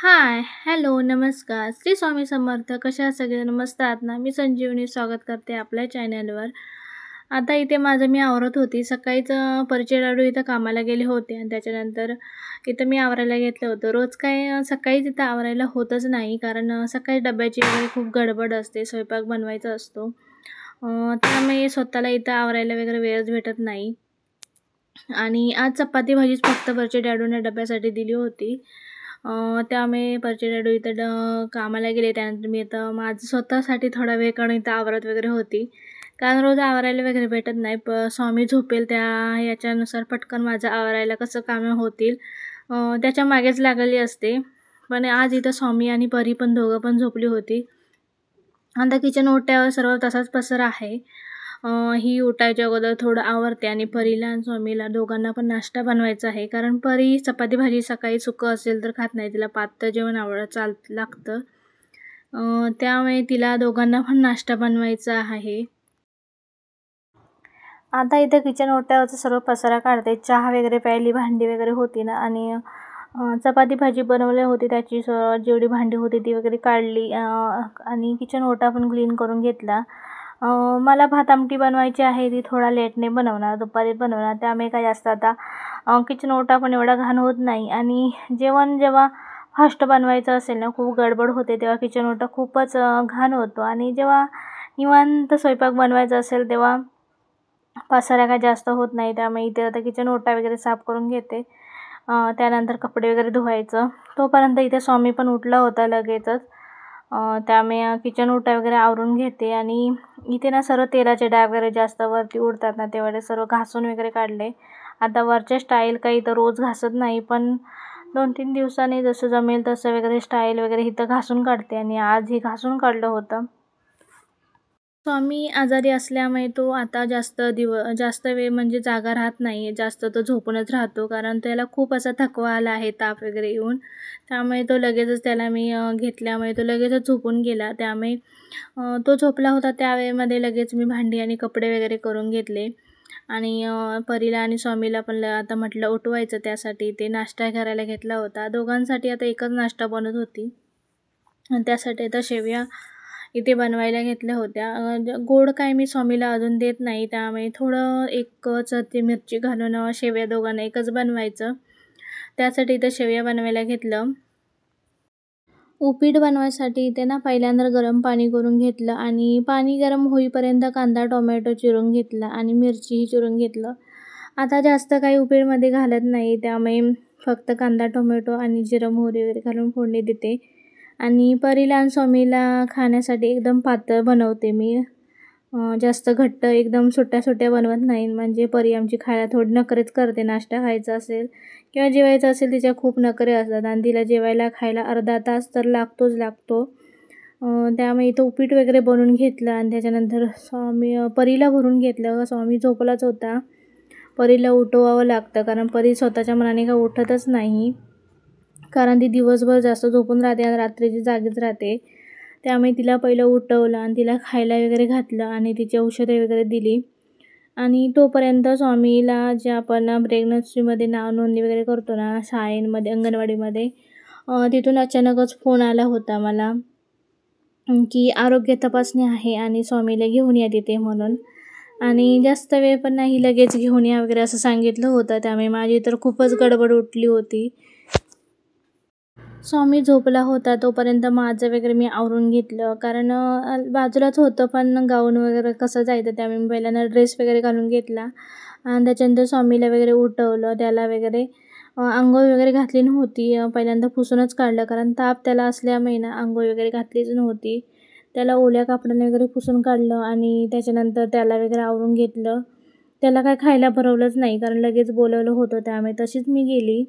हाय, hello, नमस्कार. श्री स्वामी समर्थ. कशा आहात सगळेजण? मस्त आहात ना? मी संजीवनी स्वागत करते आपल्या चॅनलवर. आता इथे माझं मी आवरत होती. सकाळीच परिचय लाडू इथं कामाला गेले होते आणि त्याच्यानंतर इथं मी आवरायला घेतलं होतं. रोज काय सकाळीच इथं आवरायला होतच नाही कारण सकाळी डब्याची वगैरे खूप गडबड असते, स्वयंपाक बनवायचा असतो. त्यामुळे स्वतःला इथं आवरायला वगैरे वेळच भेटत नाही. आणि आज चपाती भाजीच फक्त वरच्या डॅडूने डब्यासाठी दिली होती. त्यामुळे वरचे डॅडू इथं कामाला गेले. त्यानंतर मी आता माझं स्वतःसाठी थोडा वेळ काढून इथं आवरत वगैरे होती. कारण रोज आवरायला वगैरे भेटत नाही. स्वामी झोपेल त्या याच्यानुसार पटकन माझं आवरायला कसं कामं होतील त्याच्या मागेच लागलेली असते. पण आज इथं स्वामी आणि परी पण दोघं पण झोपली होती. आता किचन ओट्यावर सर्व तसाच पसारा आहे. ही उठायच्या अगोदर थोडं आवरते आणि परीला आणि स्वामीला दोघांना पण नाश्ता बनवायचा आहे. कारण परी चपाती भाजी सकाळी सुकं असेल तर खात नाही. तिला पातळ जेवण लागतं. त्यामुळे तिला दोघांना पण नाश्ता बनवायचा आहे. आता इथे किचन ओट्यावरचा सर्व पसारा काढते. चहा वगैरे प्यायली, भांडी वगैरे होती ना आणि चपाती भाजी बनवली होती त्याची जेवढी भांडी होती ती वगैरे काढली आणि किचन ओटा पण क्लीन करून घेतला. मला भात आमटी बनवायची आहे, ती थोडा लेटने बनवणार, दुपारी बनवणार. त्यामुळे काय जास्त आता किचन ओटा पण एवढा घाण होत नाही. आणि जेवण जेव्हा फास्ट बनवायचं असेल ना, खूप गडबड होते, तेव्हा किचन ओटा खूपच घाण होतो. आणि जेव्हा निवांत स्वयंपाक बनवायचा असेल तेव्हा पसारा काय जास्त होत नाही. त्यामुळे इथे आता किचन ओटा वगैरे साफ करून घेते. त्यानंतर कपडे वगैरे धुवायचं. तोपर्यंत इथे स्वामी पण उठला होता लगेचच. त्यामुळे किचन ओटा वगैरे आवरून घेते. आणि इथे ना सर्व तेलाचे डाग वगैरे जास्त वरती उडतात ना, तेवढे सर्व घासून वगैरे काढले. आता वरचे स्टाईल काही तर रोज घासत नाही, पण 2-3 दिवसांनी जसं जमेल तसं वगैरे स्टाईल वगैरे इथं घासून काढते. आणि आज ही घासून काढलं होतं. स्वामी आजारी असल्यामुळे तो आता जास्त वेळ म्हणजे जागा राहत नाही. जास्त तो झोपूनच राहतो कारण त्याला खूप असा थकवा आला आहे, ताप वगैरे येऊन. त्यामुळे तो लगेचच त्याला मी घेतल्यामुळे तो लगेचच झोपून गेला. त्यामुळे तो झोपला होता त्यावेळेमध्ये लगेच मी भांडी आणि कपडे वगैरे करून घेतले. आणि परीला आणि स्वामीला पण आता म्हटलं उठवायचं, त्यासाठी ते नाश्ता करायला घेतला होता. दोघांसाठी आता एकच नाश्ता बनत होती आणि त्यासाठी आता शेवया इथे बनवायला घेतल्या होत्या. गोड काय मी स्वामीला अजून देत नाही, त्यामुळे थोडं एकच ते मिरची घालून शेवया दोघांना एकच बनवायचं. त्यासाठी इथं शेवया बनवायला घेतलं. उपीट बनवायसाठी इथे ना पहिल्यांदा गरम पाणी करून घेतलं आणि पाणी गरम होईपर्यंत कांदा टोमॅटो चिरून घेतला आणि मिरचीही चिरून घेतलं. आता जास्त काही उपीटमध्ये घालत नाही, त्यामुळे फक्त कांदा टोमॅटो आणि जिरं मोहरी वगैरे घालून फोडणी देते. आणि परीला आणि स्वामीला खाण्यासाठी एकदम पातळ बनवते मी. जास्त घट्ट एकदम सुट्ट्या बनवत नाही, म्हणजे परी आमची खायला थोडी नखरेच करते. नाश्ता खायचा असेल किंवा जेवायचं असेल तिच्या खूप नखरे असतात आणि तिला जेवायला खायला अर्धा तास तर लागतो. त्यामुळे इथं उपीट वगैरे बनवून घेतलं आणि त्याच्यानंतर परीला भरून घेतलं. स्वामी झोपलाच होता. परीला उठवावं लागतं कारण परी स्वतःच्या मनाने काय उठतच नाही, कारण ती दिवसभर जास्त झोपून राहते आणि रात्रीची जागीच राहते. त्यामुळे तिला पहिलं उठवलं आणि तिला खायला वगैरे घातलं आणि तिची औषधे वगैरे दिली. आणि तोपर्यंत स्वामीला जे आपण प्रेग्नन्सीमध्ये नाव नोंदणी वगैरे करतो ना शाळेमध्ये, अंगणवाडीमध्ये, तिथून अचानकच फोन आला होता मला की आरोग्य तपासणी आहे आणि स्वामीला घेऊन या तिथे म्हणून. आणि जास्त वेळ पण नाही, लगेच घेऊन या वगैरे असं सांगितलं होतं. त्यामुळे माझी तर खूपच गडबड उठली होती. स्वामी झोपला होता तोपर्यंत माझं वगैरे मी आवरून घेतलं, कारण बाजूलाच होतं पण गाऊन वगैरे कसं जायचं, त्यामुळे मी पहिल्यांदा ड्रेस वगैरे घालून घेतला आणि त्याच्यानंतर स्वामीला वगैरे उठवलं. त्याला वगैरे अंघोळ वगैरे घातली नव्हती, पहिल्यांदा पुसूनच काढलं कारण ताप त्याला असल्यामुळे ना अंघोळ वगैरे घातलीच नव्हती. त्याला ओल्या कापडाने वगैरे पुसून काढलं आणि त्याच्यानंतर त्याला वगैरे आवरून घेतलं. त्याला काय खायला भरवलंच नाही कारण लगेच बोलवलं होतं, त्यामुळे तशीच मी गेली.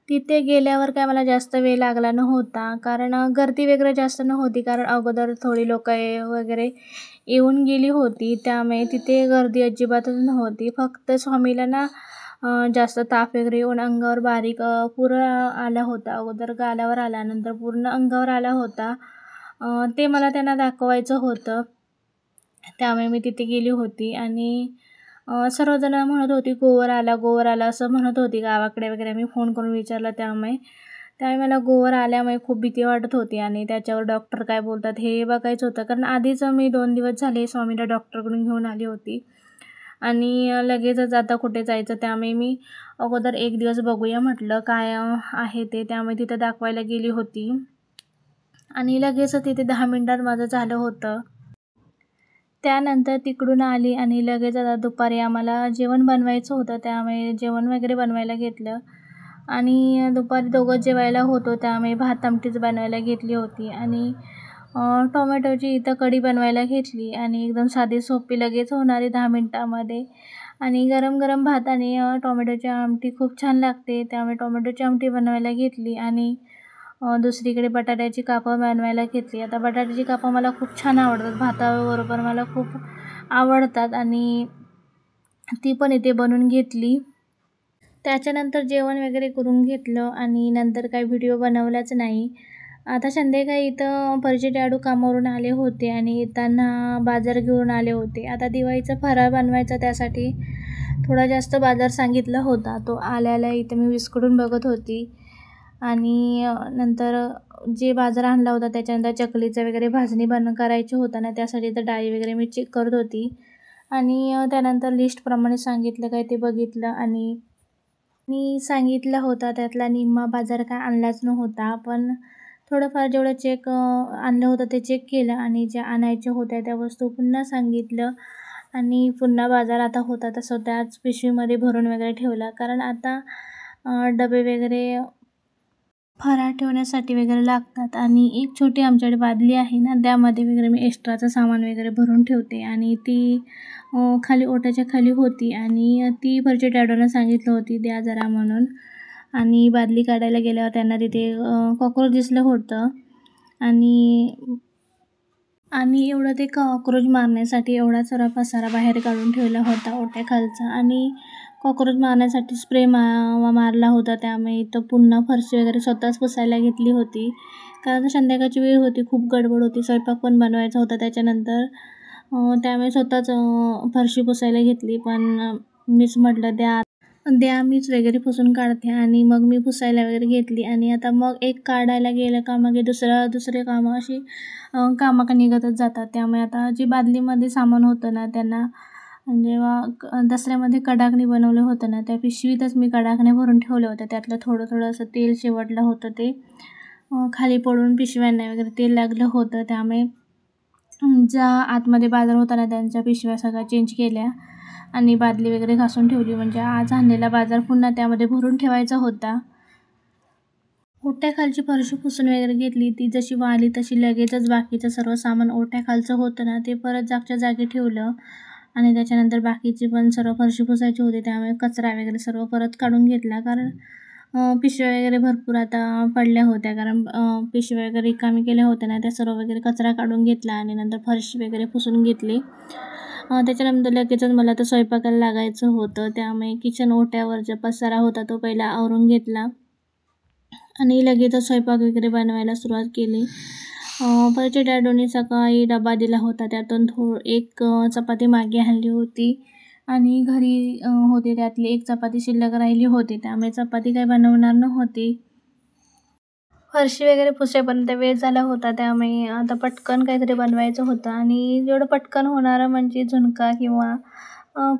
तिथे गेल्यावर काय मला जास्त वेळ लागला नव्हता कारण गर्दी वगैरे जास्त नव्हती, कारण अगोदर थोडी लोक वगैरे येऊन गेली होती. त्यामुळे तिथे गर्दी अजिबातच नव्हती. फक्त स्वामीला ना जास्त ताप वगैरे येऊन अंगावर बारीक पूर्ण आला होता. अगोदर गालावर आला, नंतर पूर्ण अंगावर आला होता. ते मला त्यांना दाखवायचं होतं, त्यामुळे मी तिथे गेली होती. आणि सर्वजण म्हणत होती गोवर आला असं म्हणत होती गावाकडे वगैरे. मी फोन करून विचारलं त्यामुळे. त्यावेळी मला गोवर आल्यामुळे खूप भीती वाटत होती आणि त्याच्यावर डॉक्टर काय बोलतात हे बघायचं होतं. कारण आधीच मी 2 दिवस झाले स्वामीला डॉक्टरकडून घेऊन आली होती आणि लगेचच आता कुठे जायचं, त्यामुळे मी अगोदर 1 दिवस बघूया म्हटलं काय आहे ते. त्यामुळे तिथं दाखवायला गेली होती आणि लगेचच तिथे 10 मिनिटात माझं झालं होतं. त्यानंतर तिकडून आली आणि लगेच आता दुपारी आम्हाला जेवण बनवायचं होतं, त्यामुळे जेवण वगैरे बनवायला घेतलं आणि दुपारी दोघं जेवायला होतो, त्यामुळे भात आमटीच बनवायला घेतली होती आणि टोमॅटोची इथं कढी बनवायला घेतली आणि एकदम साधी सोपी लगेच होणारी 10 मिनिटामध्ये. आणि गरम गरम भात आणि टोमॅटोची आमटी खूप छान लागते, त्यामुळे टोमॅटोची आमटी बनवायला घेतली आणि दुसरीकडे बटाट्याची कापं बनवायला घेतली. आता बटाट्याची कापं मला खूप छान आवडतात, भाताबरोबर मला खूप आवडतात आणि ती पण इथे बनवून घेतली. त्याच्यानंतर जेवण वगैरे करून घेतलं आणि नंतर काही व्हिडिओ बनवलाच नाही. आता संध्याकाळी इथं परिचय डॅडू कामावरून आले होते आणि येताना बाजार घेऊन आले होते. आता दिवाळीचा फराळ बनवायचा, त्यासाठी थोडा जास्त बाजार सांगितला होता. तो आल्याला इथं मी विस्कटून बघत होती आणि नंतर जे बाजार आणला होता त्याच्यानंतर चकलीचं वगैरे भाजणी करायची होतं ना, त्यासाठी तर डाळी वगैरे मी चेक करत होती आणि त्यानंतर लिस्टप्रमाणे सांगितलं काय ते बघितलं आणि मी सांगितला होता त्यातला निम्मा बाजार काय आणलाच नव्हता, पण थोडंफार जेवढं चेक आणलं होतं ते चेक केलं आणि ज्या आणायच्या होत्या त्या वस्तू पुन्हा सांगितलं आणि पुन्हा बाजार आता होता तसं त्याच पिशवीमध्ये भरून वगैरे ठेवला. कारण आता डबे वगैरे फराळ ठेवण्यासाठी वगैरे लागतात आणि एक छोटी आमच्याकडे बादली आहे ना, त्यामध्ये वगैरे मी एक्स्ट्राचं सामान वगैरे भरून ठेवते आणि ती खाली ओट्याच्या खाली होती आणि ती परिचय डॅडूंना सांगितलं होती द्या जरा म्हणून. आणि बादली काढायला गेल्यावर त्यांना तिथे कॉकरोच दिसलं होतं आणि एवढं ते कॉकरोच मारण्यासाठी एवढा सारा पसारा बाहेर काढून ठेवला होता ओट्याखालचा आणि कॉकरोच मारण्यासाठी स्प्रे मारला होता. त्यामुळे इथं पुन्हा फरशी वगैरे स्वतःच पुसायला घेतली होती, कारण संध्याकाळची वेळ होती, खूप गडबड होती, स्वयंपाक पण बनवायचा होता त्याच्यानंतर. त्यामुळे स्वतःच फरशी पुसायला घेतली, पण मीच म्हटलं द्या मीच वगैरे पुसून काढते आणि मग मी पुसायला वगैरे घेतली आणि आता मग एक काढायला गेलं का मग दुसरे कामं अशी कामं निघतच जातात. त्यामुळे आता जी बादलीमध्ये सामान होतं ना, त्यांना जेव्हा दसऱ्यामध्ये कडाकणी बनवलं होतं ना, त्या पिशवीतच मी कडाकण्या भरून ठेवल्या होत्या. त्यातलं थोडं असं तेल शेवटलं होतं, ते खाली पडून पिशव्यांना वगैरे तेल लागलं होतं. त्यामुळे ज्या आतमध्ये बाजार होता ना त्यांच्या पिशव्या सगळ्या चेंज केल्या आणि बादली वगैरे घासून ठेवली, म्हणजे आज आणलेला बाजार पुन्हा त्यामध्ये भरून ठेवायचा होता. ओट्याखालची फरशी पुसून वगैरे घेतली. ती जशी वाळली तशी लगेचच बाकीचं सर्व सामान ओट्याखालचं होतं ना ते परत जागच्या जागी ठेवलं आणि त्याच्यानंतर बाकीची पण सर्व फरशी पुसायची होती, त्यामुळे कचरा वगैरे सर्व परत काढून घेतला. कारण पिशव्या वगैरे भरपूर आता पडल्या होत्या, कारण पिशव्या वगैरे रिकामी केल्या होत्या ना, त्या सर्व वगैरे कचरा काढून घेतला आणि नंतर फरशी वगैरे पुसून घेतली. त्याच्यानंतर लगेचच मला तर स्वयंपाकाला लागायचं होतं, त्यामुळे किचन ओट्यावर जो पसारा होता तो पहिला आवरून घेतला आणि लगेचच स्वयंपाक वगैरे बनवायला सुरुवात केली. परिचय डॅडूंनी सकाळी डबा दिला होता, त्यातून एक चपाती मागे आणली होती आणि घरी होती त्यातली एक चपाती शिल्लक राहिली होती, त्यामुळे चपाती काही बनवणार नव्हती. फरशी वगैरे पुसेपर्यंत वेळ झाला होता, त्यामुळे आता पटकन काहीतरी बनवायचं होतं आणि जेवढं पटकन होणारं म्हणजे झुणका किंवा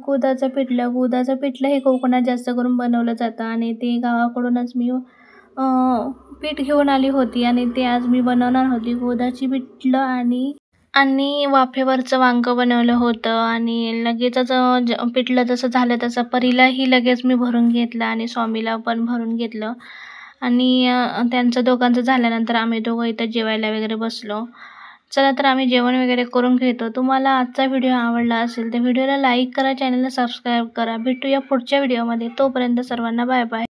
कुदाचं पिठलं. कुदाचं पिठलं हे कोकणात जास्त करून बनवलं जातं आणि ते गावाकडूनच मी पीठ घेऊन आली होती आणि ते आज मी बनवणार होती. कुदाची पिठलं आणि वाफेवरचं वांगं बनवलं होतं आणि लगेचच पिठलं जसं झालं तसं परीलाही लगेच मी भरून घेतलं आणि स्वामीला पण भरून घेतलं आणि त्यांचं दोघांचं झाल्यानंतर आम्ही दोघं इथं जेवायला वगैरे बसलो. चला तर आम्ही जेवण वगैरे करून घेतो. तुम्हाला आजचा व्हिडिओ आवडला असेल तर व्हिडिओला लाईक करा, चॅनलला सबस्क्राईब करा. भेटूया पुढच्या व्हिडिओमध्ये. तोपर्यंत सर्वांना बाय बाय.